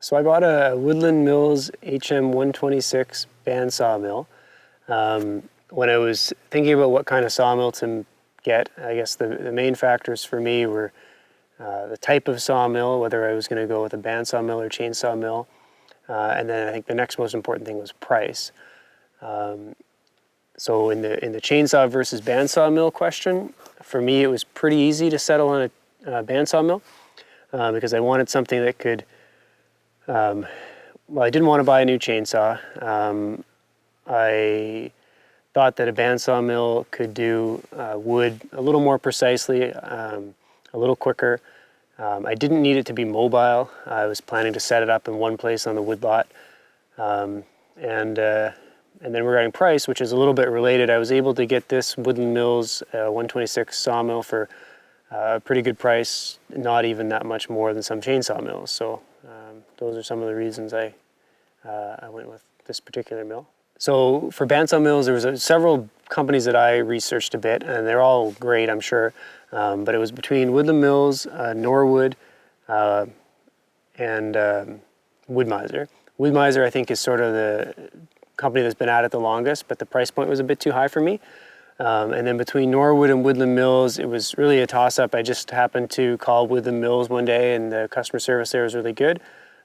So I bought a Woodland Mills HM 126 bandsaw mill. When I was thinking about what kind of sawmill to get, I guess the main factors for me were the type of sawmill, whether I was going to go with a bandsaw mill or chainsaw mill, and then I think the next most important thing was price. So in the chainsaw versus bandsaw mill question, for me it was pretty easy to settle on a bandsaw mill because I wanted something that could. Well, I didn't want to buy a new chainsaw. I thought that a bandsaw mill could do wood a little more precisely, a little quicker. I didn't need it to be mobile. I was planning to set it up in one place on the woodlot. And then regarding price, which is a little bit related, I was able to get this Woodland Mills 126 sawmill for a pretty good price, not even that much more than some chainsaw mills. So those are some of the reasons I went with this particular mill. So for bandsaw mills, there was several companies that I researched a bit, and they're all great, I'm sure. But it was between Woodland Mills, Norwood, and Woodmiser. Woodmiser, I think, is sort of the company that's been at it the longest, but the price point was a bit too high for me. And then between Norwood and Woodland Mills, it was really a toss-up. I just happened to call Woodland Mills one day, and the customer service there was really good.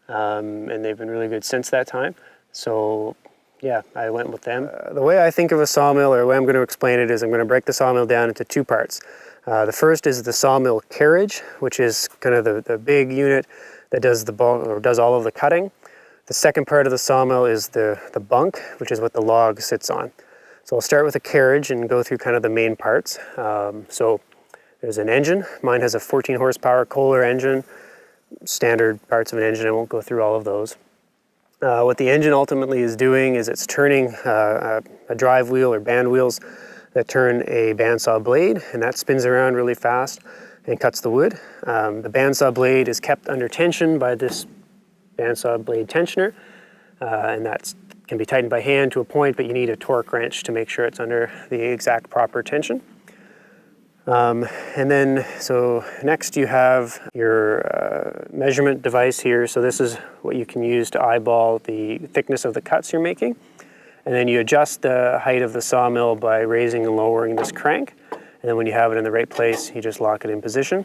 And they've been really good since that time. So yeah, I went with them. The way I think of a sawmill, or the way I'm going to explain it, is I'm going to break the sawmill down into two parts. The first is the sawmill carriage, which is kind of the big unit that does the bulk, or does all of the cutting. The second part of the sawmill is the bunk, which is what the log sits on. So I'll start with a carriage and go through kind of the main parts. So there's an engine. Mine has a 14 horsepower Kohler engine. Standard parts of an engine, I won't go through all of those. What the engine ultimately is doing is it's turning a drive wheel or band wheels that turn a bandsaw blade, and that spins around really fast and cuts the wood. The bandsaw blade is kept under tension by this bandsaw blade tensioner, and that can be tightened by hand to a point, but you need a torque wrench to make sure it's under the exact proper tension. And then, so next you have your measurement device here. So this is what you can use to eyeball the thickness of the cuts you're making. And then you adjust the height of the sawmill by raising and lowering this crank. And then when you have it in the right place, you just lock it in position.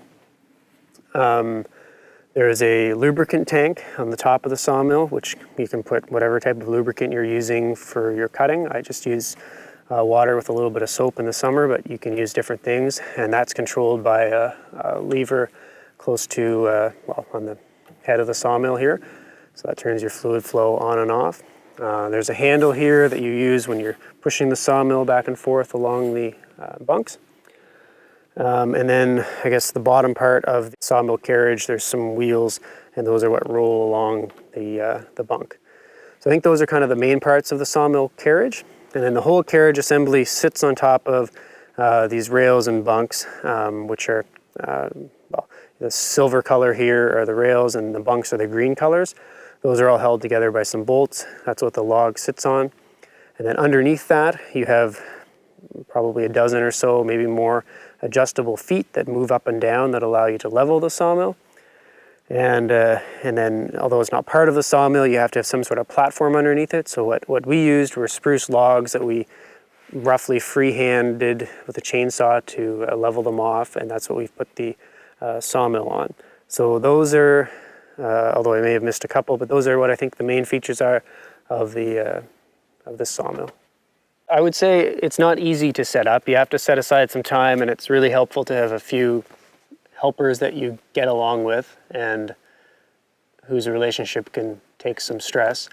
There is a lubricant tank on the top of the sawmill, which you can put whatever type of lubricant you're using for your cutting. I just use water with a little bit of soap in the summer, but you can use different things, and that's controlled by a lever close to, well, on the head of the sawmill here. So that turns your fluid flow on and off. There's a handle here that you use when you're pushing the sawmill back and forth along the bunks. And then I guess the bottom part of the sawmill carriage, there's some wheels, and those are what roll along the bunk. So I think those are kind of the main parts of the sawmill carriage. And then the whole carriage assembly sits on top of these rails and bunks, which are, well, the silver color here are the rails and the bunks are the green colors. Those are all held together by some bolts. That's what the log sits on. And then underneath that, you have probably a dozen or so, maybe more, adjustable feet that move up and down that allow you to level the sawmill. And then, although it's not part of the sawmill, you have to have some sort of platform underneath it. So what we used were spruce logs that we roughly free-handed with a chainsaw to level them off, and that's what we've put the sawmill on. So those are, although I may have missed a couple, but those are what I think the main features are of this sawmill. I would say it's not easy to set up. You have to set aside some time, and it's really helpful to have a few helpers that you get along with and whose relationship can take some stress,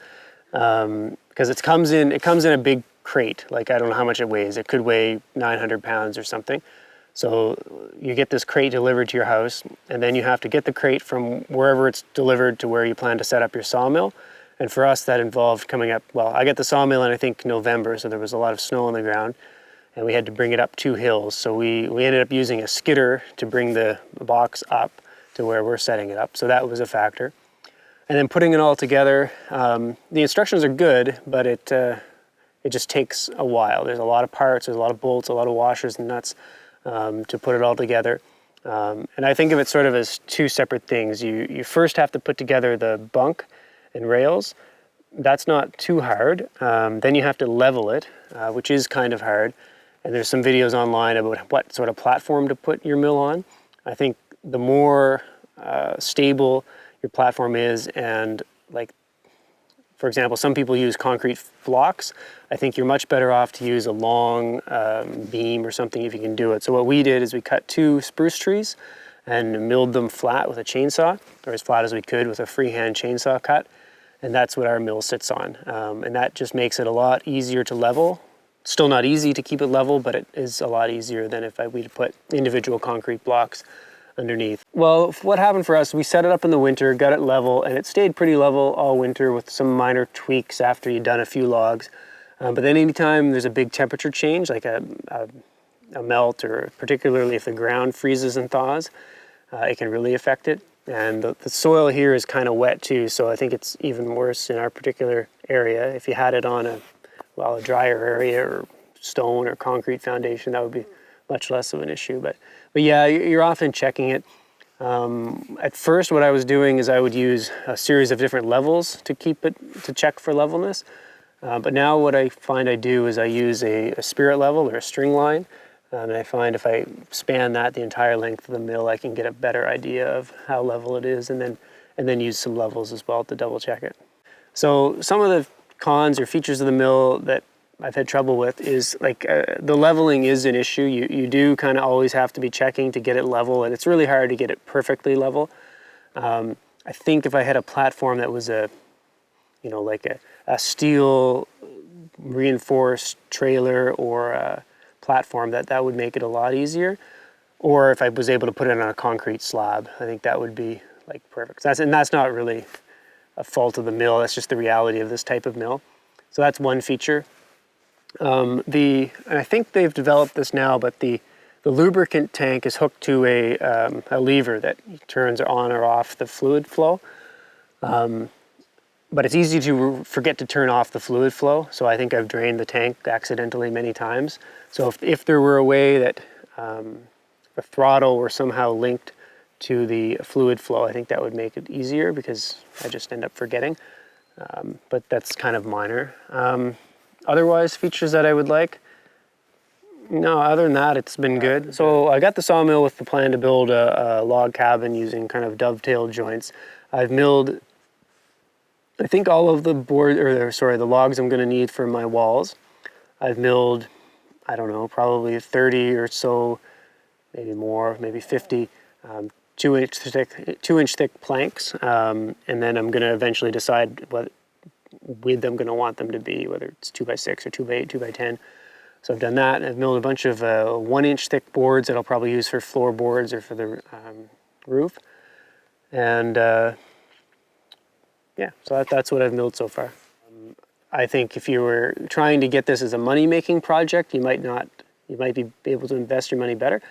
because it comes in a big crate. Like, I don't know how much it weighs. It could weigh 900 pounds or something. So you get this crate delivered to your house, and then you have to get the crate from wherever it's delivered to where you plan to set up your sawmill. And for us, that involved coming up, well, I got the sawmill in, I think, November, so there was a lot of snow on the ground, and we had to bring it up 2 hills. So we ended up using a skidder to bring the box up to where we're setting it up. So that was a factor. And then putting it all together, the instructions are good, but it just takes a while. There's a lot of parts, there's a lot of bolts, a lot of washers and nuts to put it all together. And I think of it sort of as two separate things. You first have to put together the bunk, and rails. That's not too hard. Then you have to level it, which is kind of hard. And there's some videos online about what sort of platform to put your mill on. I think the more stable your platform is, and like, for example, some people use concrete blocks. I think you're much better off to use a long beam or something if you can do it. So what we did is we cut 2 spruce trees and milled them flat with a chainsaw, or as flat as we could with a freehand chainsaw cut. And that's what our mill sits on. And that just makes it a lot easier to level. Still not easy to keep it level, but it is a lot easier than if we'd put individual concrete blocks underneath. Well, what happened for us, we set it up in the winter, got it level, and it stayed pretty level all winter with some minor tweaks after you'd done a few logs. But then anytime there's a big temperature change, like a melt, or particularly if the ground freezes and thaws, it can really affect it. And the soil here is kind of wet too, so I think it's even worse in our particular area. If you had it on a drier area or stone or concrete foundation, that would be much less of an issue. But yeah, you're often checking it. At first, what I was doing is I would use a series of different levels to check for levelness. But now what I find I do is I use a spirit level or a string line. And I find if I span that the entire length of the mill, I can get a better idea of how level it is, and then use some levels as well to double check it. So some of the cons or features of the mill that I've had trouble with is like the leveling is an issue. You do kind of always have to be checking to get it level, and it's really hard to get it perfectly level. I think if I had a platform that was like a steel reinforced trailer or a platform, that would make it a lot easier. Or if I was able to put it on a concrete slab, I think that would be like perfect. And that's not really a fault of the mill, that's just the reality of this type of mill. So that's one feature. And I think they've developed this now, but the lubricant tank is hooked to a lever that turns on or off the fluid flow. But it's easy to forget to turn off the fluid flow, so I think I've drained the tank accidentally many times. So if there were a way that the throttle were somehow linked to the fluid flow, I think that would make it easier, because I just end up forgetting. But that's kind of minor. Otherwise, features that I would like, no, other than that, it's been good. So I got the sawmill with the plan to build a log cabin using kind of dovetail joints. I've milled, I think, all of the the logs I'm going to need for my walls. I've milled, I don't know, probably 30 or so, maybe more, maybe 50 2-inch thick planks, and then I'm going to eventually decide what width I'm going to want them to be, whether it's 2x6 or 2x8, 2x10. So I've done that. I've milled a bunch of 1-inch thick boards that I'll probably use for floorboards or for the roof. And yeah, so that's what I've milled so far. I think if you were trying to get this as a money-making project, you might be able to invest your money better.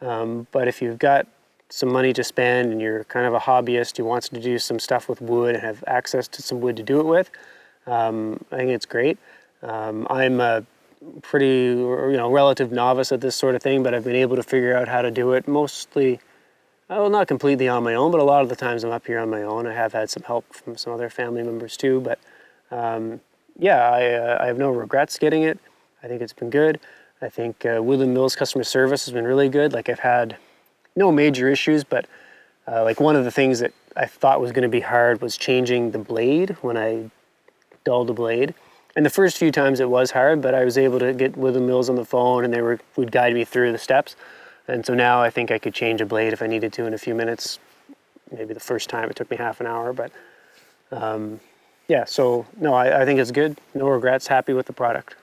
But if you've got some money to spend and you're kind of a hobbyist who wants to do some stuff with wood and have access to some wood to do it with, I think it's great. I'm a pretty, relative novice at this sort of thing, but I've been able to figure out how to do it mostly, well, not completely on my own, but a lot of the times I'm up here on my own. I have had some help from some other family members too, but yeah, I have no regrets getting it. I think it's been good. I think Woodland Mills customer service has been really good. Like, I've had no major issues, but like one of the things that I thought was going to be hard was changing the blade when I dulled the blade. And the first few times it was hard, but I was able to get Woodland Mills on the phone, and would guide me through the steps. And so now I think I could change a blade if I needed to in a few minutes. Maybe the first time it took me half an hour, but yeah, so no, I think it's good. No regrets, happy with the product.